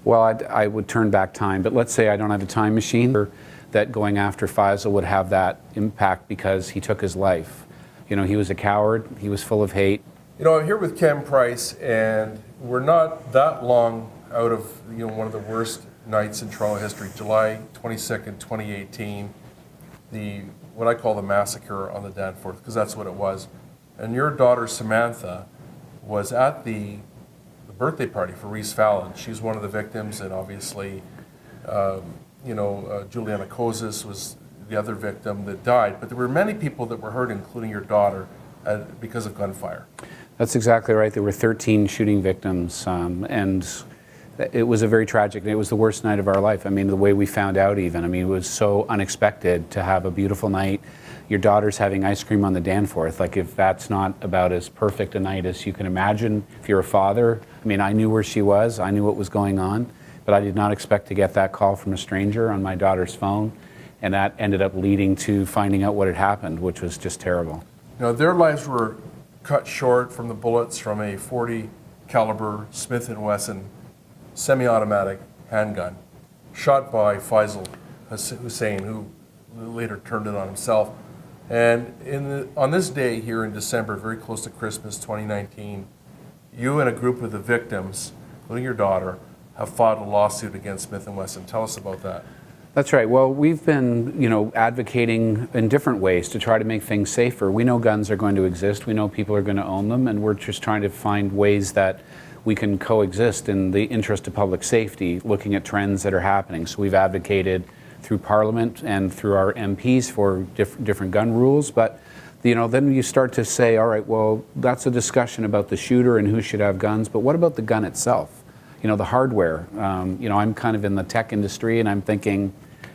Well, I would turn back time, but let's say I don't have a time machine, that going after Faisal would have that impact because he took his life. You know, he was a coward, he was full of hate. You know, I'm here with Ken Price, and we're not that long out of, one of the worst nights in Toronto history, July 22nd, 2018, what I call the massacre on the Danforth, because that's what it was. And your daughter, Samantha, was at the birthday party for Reese Fallon. She's one of the victims, and obviously, Juliana Kozis was the other victim that died. But there were many people that were hurt, including your daughter, because of gunfire. That's exactly right. There were 13 shooting victims, and it was a very tragic, it was the worst night of our life. I mean, the way we found out even, it was so unexpected to have a beautiful night. Your daughter's having ice cream on the Danforth. Like, if that's not about as perfect a night as you can imagine, if you're a father. I mean, I knew where she was, I knew what was going on, but I did not expect to get that call from a stranger on my daughter's phone, and that ended up leading to finding out what had happened, which was just terrible. Their lives were cut short from the bullets from a .40 caliber Smith & Wesson semi-automatic handgun, shot by Faisal Hussein, who later turned it on himself. And on this day here in December, very close to Christmas 2019, you and a group of the victims, including your daughter, have filed a lawsuit against Smith & Wesson. Tell us about that. That's right. Well, we've been, advocating in different ways to try to make things safer. We know guns are going to exist. We know people are going to own them, and we're just trying to find ways that we can coexist in the interest of public safety, looking at trends that are happening. So we've advocated through Parliament and through our MPs for different gun rules, but then you start to say, all right, well, that's a discussion about the shooter and who should have guns, but what about the gun itself? The hardware. I'm kind of in the tech industry, and I'm thinking,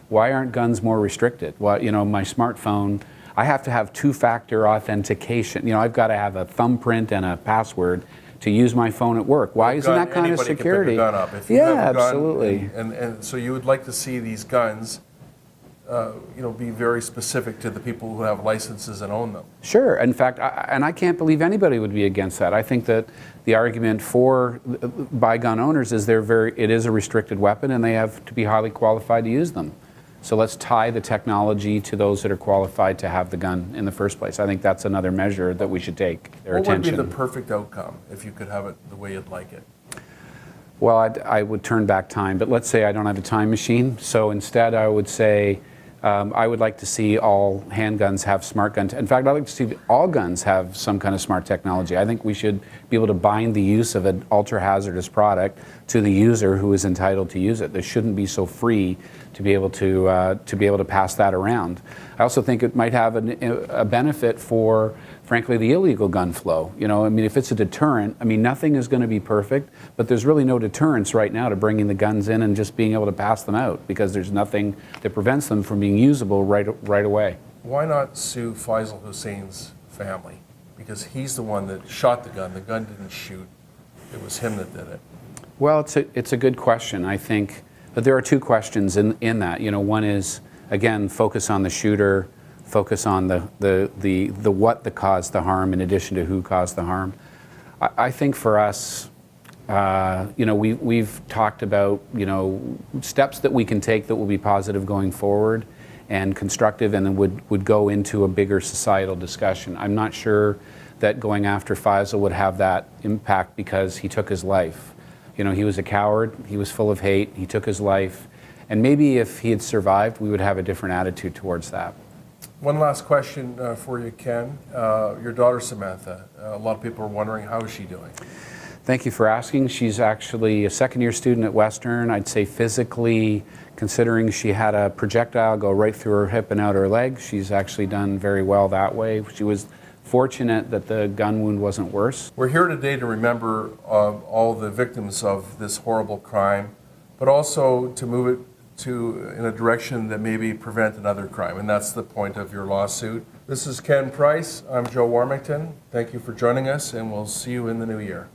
why aren't guns more restricted? Well, my smartphone, I have to have two-factor authentication. I've got to have a thumbprint and a password to use my phone at work. Why isn't that kind of security? Can pick a gun up. If you yeah, have a gun, absolutely. And so you would like to see these guns, be very specific to the people who have licenses and own them. Sure. In fact, I can't believe anybody would be against that. I think that the argument by gun owners is it is a restricted weapon, and they have to be highly qualified to use them. So let's tie the technology to those that are qualified to have the gun in the first place. I think that's another measure that we should take their attention. What would be the perfect outcome if you could have it the way you'd like it? Well, I would turn back time, but let's say I don't have a time machine. So instead I would say, I would like to see all handguns have smart guns. In fact, I'd like to see all guns have some kind of smart technology. I think we should be able to bind the use of an ultra-hazardous product to the user who is entitled to use it. They shouldn't be so free to be able to pass that around. I also think it might have a benefit for, frankly, the illegal gun flow. If it's a deterrent, nothing is going to be perfect, but there's really no deterrence right now to bringing the guns in and just being able to pass them out, because there's nothing that prevents them from being usable right away. Why not sue Faisal Hussein's family? Because he's the one that shot the gun. The gun didn't shoot. It was him that did it. Well, it's a good question, I think. But there are two questions in that. One is, again, focus on the shooter, focus on the what that caused the harm in addition to who caused the harm. I think for us, we've talked about, steps that we can take that will be positive going forward and constructive, and then would go into a bigger societal discussion. I'm not sure that going after Faisal would have that impact because he took his life. He was a coward, he was full of hate, he took his life, and maybe if he had survived, we would have a different attitude towards that. One last question for you, Ken. Your daughter, Samantha, a lot of people are wondering, how is she doing? Thank you for asking. She's actually a second-year student at Western. I'd say physically, considering she had a projectile go right through her hip and out her leg, she's actually done very well that way. She was fortunate that the gun wound wasn't worse. We're here today to remember all the victims of this horrible crime, but also to move it in a direction that maybe prevent another crime, and that's the point of your lawsuit. This is Ken Price. I'm Joe Warmington. Thank you for joining us, and we'll see you in the new year.